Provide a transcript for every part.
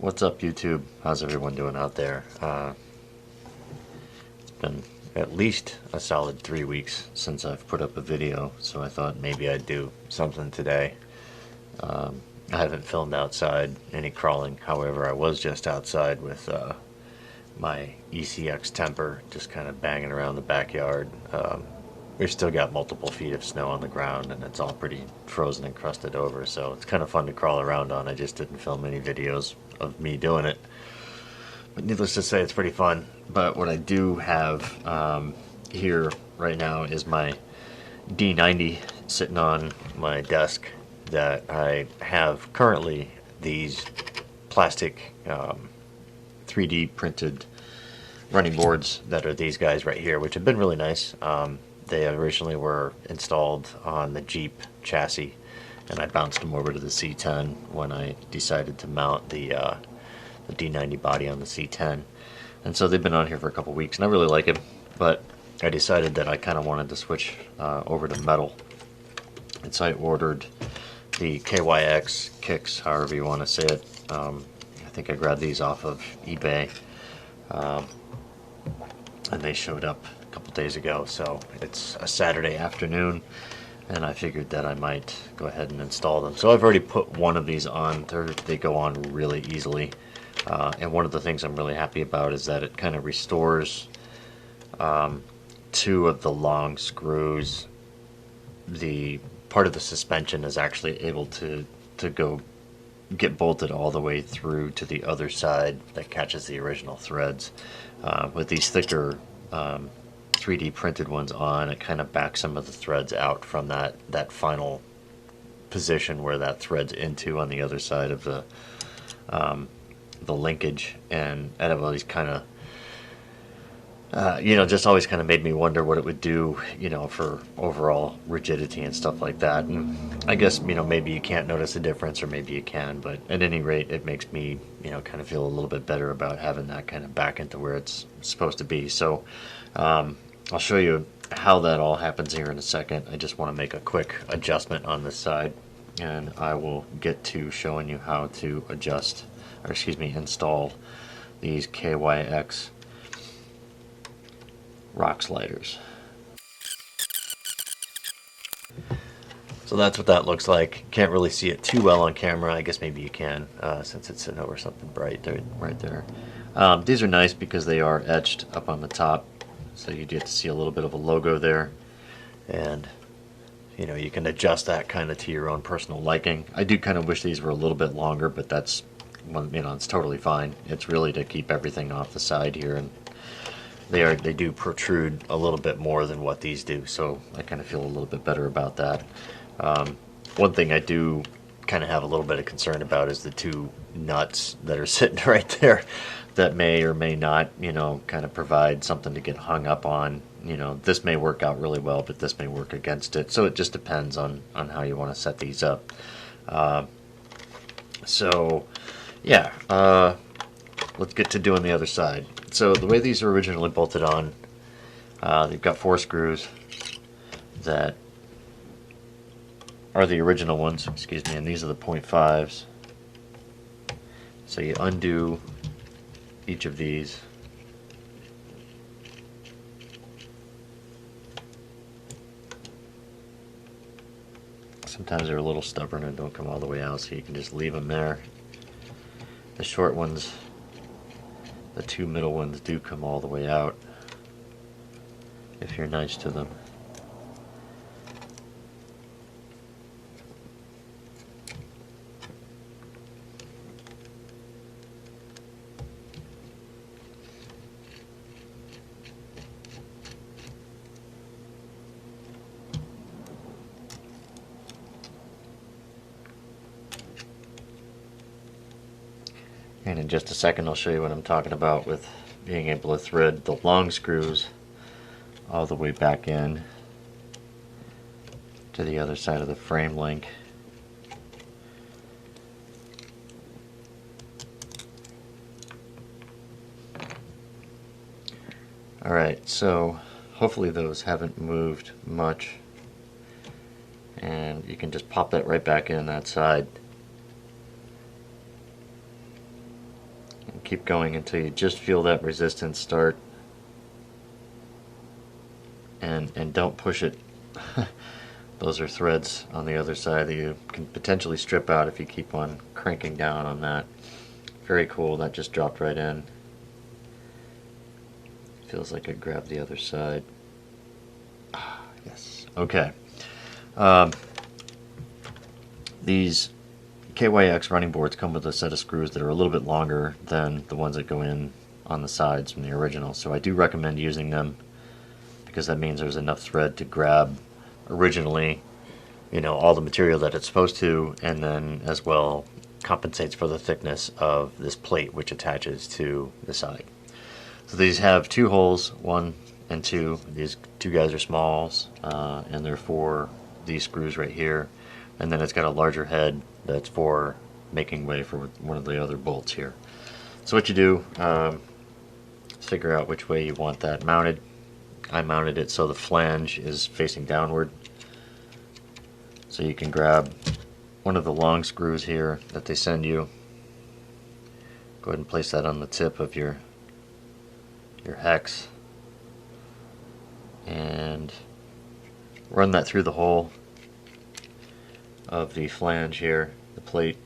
What's up, YouTube? How's everyone doing out there? It's been at least a solid 3 weeks since I've put up a video, so I thought maybe I'd do something today. I haven't filmed outside any crawling, however I was just outside with my ECX temper, just kind of banging around the backyard. We've still got multiple feet of snow on the ground and it's all pretty frozen and crusted over, so it's kind of fun to crawl around on. I just didn't film any videos of me doing it, but needless to say, it's pretty fun. But what I do have here right now is my D90 sitting on my desk that I have currently these plastic 3D printed running boards that are these guys right here, which have been really nice. They originally were installed on the Jeep chassis, and I bounced them over to the C10 when I decided to mount the D90 body on the C10. And so they've been on here for a couple weeks, and I really like it, but I decided that I kind of wanted to switch over to metal. And so I ordered the KYX, however you want to say it. I think I grabbed these off of eBay, and they showed up a couple days ago. So it's a Saturday afternoon, and I figured that I might go ahead and install them. So I've already put one of these on. They go on really easily, and one of the things I'm really happy about is that it kind of restores two of the long screws. The part of the suspension is actually able to get bolted all the way through to the other side that catches the original threads. With these thicker 3D printed ones on, it kind of backs some of the threads out from that final position where that threads into on the other side of the linkage, and it always kind of just always kind of made me wonder what it would do, for overall rigidity and stuff like that. And I guess, maybe you can't notice a difference, or maybe you can, but at any rate, it makes me, kind of feel a little bit better about having that kind of back into where it's supposed to be. So I'll show you how that all happens here in a second. I just want to make a quick adjustment on this side, and I will get to showing you how to install these KYX rock sliders. So that's what that looks like. Can't really see it too well on camera. I guess maybe you can, since it's sitting over something bright there, right there. These are nice because they are etched up on the top, so you get to see a little bit of a logo there, and you can adjust that kind of to your own personal liking. I do kind of wish these were a little bit longer, but that's it's totally fine. It's really to keep everything off the side here, and they do protrude a little bit more than what these do, so I kind of feel a little bit better about that. One thing I do kind of have a little bit of concern about is the two nuts that are sitting right there that may or may not, kind of provide something to get hung up on. This may work out really well, but this may work against it, so it just depends on how you want to set these up. Let's get to doing the other side. So the way these are originally bolted on, they've got 4 screws that are the original ones, and these are the 0.5s. So you undo each of these. Sometimes they're a little stubborn and don't come all the way out, so you can just leave them there. The short ones, the 2 middle ones, do come all the way out if you're nice to them. And in just a second I'll show you what I'm talking about with being able to thread the long screws all the way back in to the other side of the frame link. Alright, so hopefully those haven't moved much, and you can just pop that right back in that side. keep going until you just feel that resistance start, and don't push it. Those are threads on the other side that you can potentially strip out if you keep on cranking down on that. Very cool, that just dropped right in. Feels like I grabbed the other side. Ah, yes. Okay. These KYX running boards come with a set of screws that are a little bit longer than the ones that go in on the sides from the original, so I do recommend using them because that means there's enough thread to grab originally, you know, all the material that it's supposed to, and then as well compensates for the thickness of this plate which attaches to the side. So these have two holes, 1 and 2. These two guys are smalls, and they're for these screws right here, and then it's got a larger head that's for making way for one of the other bolts here. So what you do, figure out which way you want that mounted. I mounted it so the flange is facing downward. So you can grab one of the long screws here that they send you. Go ahead and place that on the tip of your hex. And run that through the hole of the flange here, the plate.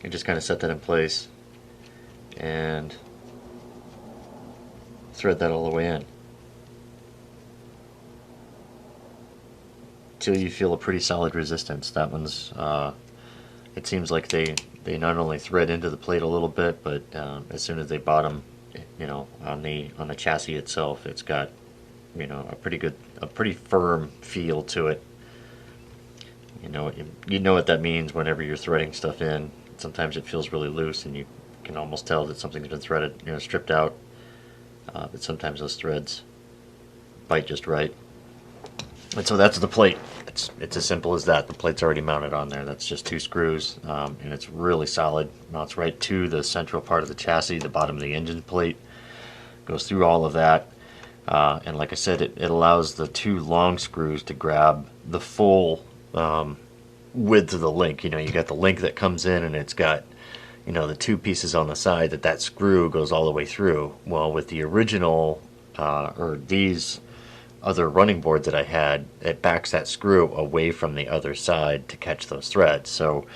And just kind of set that in place and thread that all the way in till you feel a pretty solid resistance. That one's it seems like they not only thread into the plate a little bit, but as soon as they bottom, you know, on the chassis itself, it's got, you know, a pretty firm feel to it. You know what that means whenever you're threading stuff in. Sometimes it feels really loose and you can almost tell that something's been threaded, you know, stripped out. But sometimes those threads bite just right. And so that's the plate. It's as simple as that. The plate's already mounted on there. That's just 2 screws, and it's really solid. Mounts right to the central part of the chassis, the bottom of the engine plate. Goes through all of that, and like I said, it allows the 2 long screws to grab the full width of the link. You know, you got the link that comes in, and it's got, you know, the 2 pieces on the side that screw goes all the way through. Well, with the original or these other running boards that I had, it backs that screw away from the other side to catch those threads. So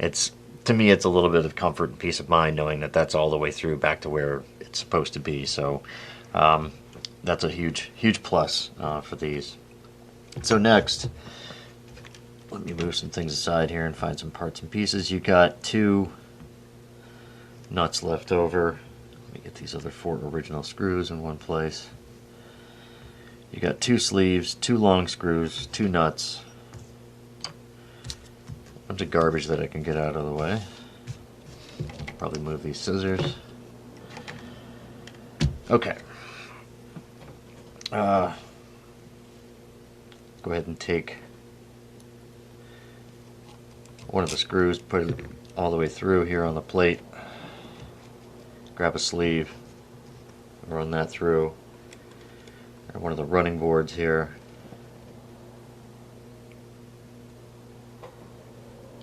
it's, to me, it's a little bit of comfort and peace of mind knowing that that's all the way through back to where it's supposed to be. So that's a huge plus for these. So next, let me move some things aside here and find some parts and pieces. You got 2 nuts left over. Let me get these other 4 original screws in one place. You got 2 sleeves, 2 long screws, 2 nuts, a bunch of garbage that I can get out of the way. Probably move these scissors. Okay. Go ahead and take one of the screws, put it all the way through here on the plate. Grab a sleeve, run that through. One of the running boards here.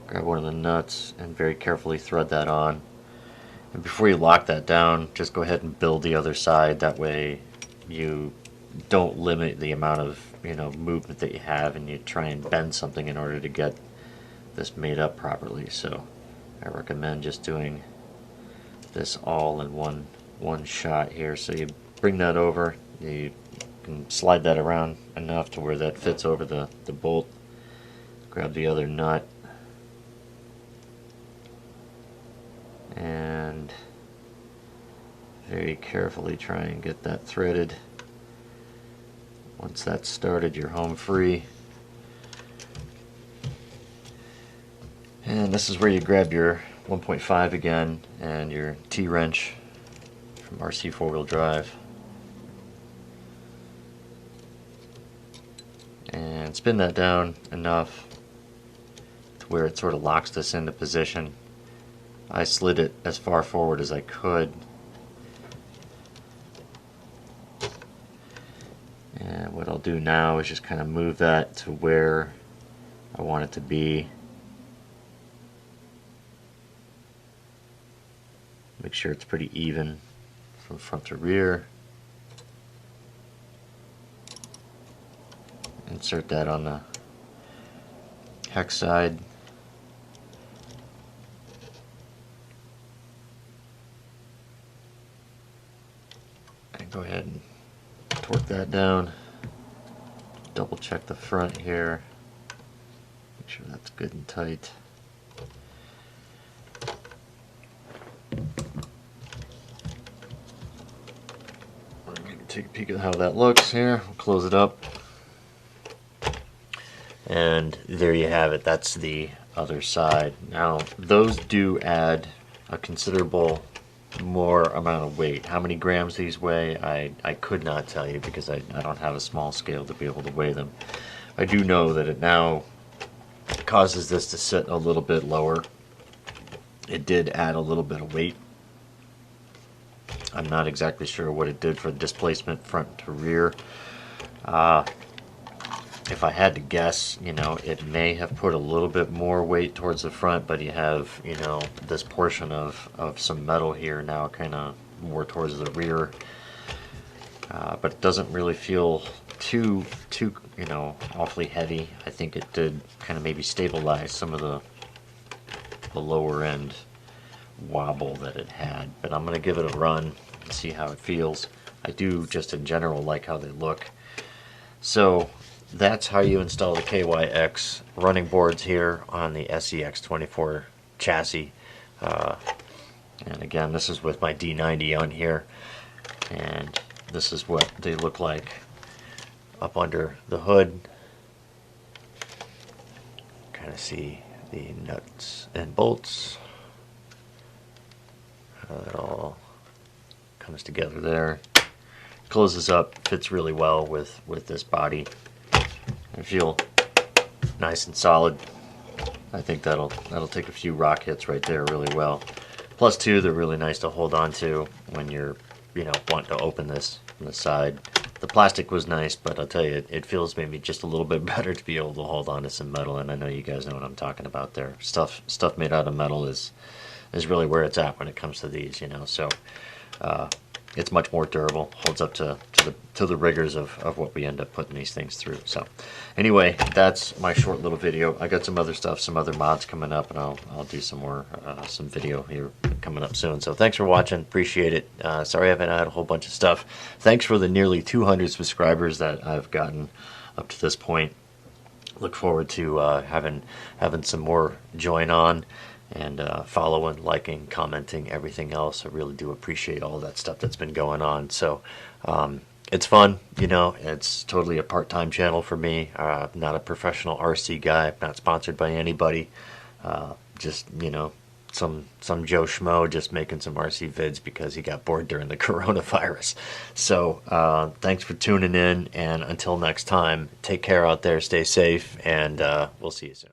Grab one of the nuts and very carefully thread that on. And before you lock that down, just go ahead and build the other side. That way you don't limit the amount of, you know, movement that you have, and you try and bend something in order to get this made up properly. So I recommend just doing this all in one shot here. So you bring that over, you can slide that around enough to where that fits over the bolt. Grab the other nut and very carefully try and get that threaded. Once that's started, you're home free. And this is where you grab your 1.5 again and your T-wrench from RC 4-wheel drive. And spin that down enough to where it sort of locks this into position. I slid it as far forward as I could. And what I'll do now is just kind of move that to where I want it to be. Make sure it's pretty even from front to rear. Insert that on the hex side. And go ahead and torque that down. Double check the front here. Make sure that's good and tight. I'm going to take a peek at how that looks here. We'll close it up. And there you have it. That's the other side. Now, those do add a considerable more amount of weight. How many grams these weigh, I could not tell you because I don't have a small scale to be able to weigh them. I do know that it now causes this to sit a little bit lower. It did add a little bit of weight. I'm not exactly sure what it did for displacement front to rear. If I had to guess, you know, it may have put a little bit more weight towards the front, but you have, you know, this portion of some metal here now kind of more towards the rear. But it doesn't really feel too, you know, awfully heavy. I think it did kind of maybe stabilize some of the lower end wobble that it had. But I'm going to give it a run and see how it feels. I do just in general like how they look. So that's how you install the KYX running boards here on the SCX24 chassis. And again, this is with my D90 on here. And this is what they look like up under the hood. Kind of see the nuts and bolts. How that all comes together there. Closes up, fits really well with this body. I feel nice and solid. I think that'll take a few rock hits right there really well. Plus two, they're really nice to hold on to when you're, you know, wanting to open this from the side. The plastic was nice, but I'll tell you, it feels maybe just a little bit better to be able to hold on to some metal, and I know you guys know what I'm talking about there. Stuff made out of metal is really where it's at when it comes to these, you know. So it's much more durable, holds up to the rigors of what we end up putting these things through. So anyway, that's my short little video. I got some other stuff, some other mods coming up, and I'll do some more some video here coming up soon. So thanks for watching, appreciate it. Sorry I haven't had a whole bunch of stuff. Thanks for the nearly 200 subscribers that I've gotten up to this point. Look forward to having some more join on and following, liking, commenting, everything else. I really do appreciate all that stuff that's been going on. So it's fun, you know. It's totally a part-time channel for me. I'm not a professional RC guy. I'm not sponsored by anybody. Just, you know, some Joe Schmo just making some RC vids because he got bored during the coronavirus. So thanks for tuning in, and until next time, take care out there, stay safe, and we'll see you soon.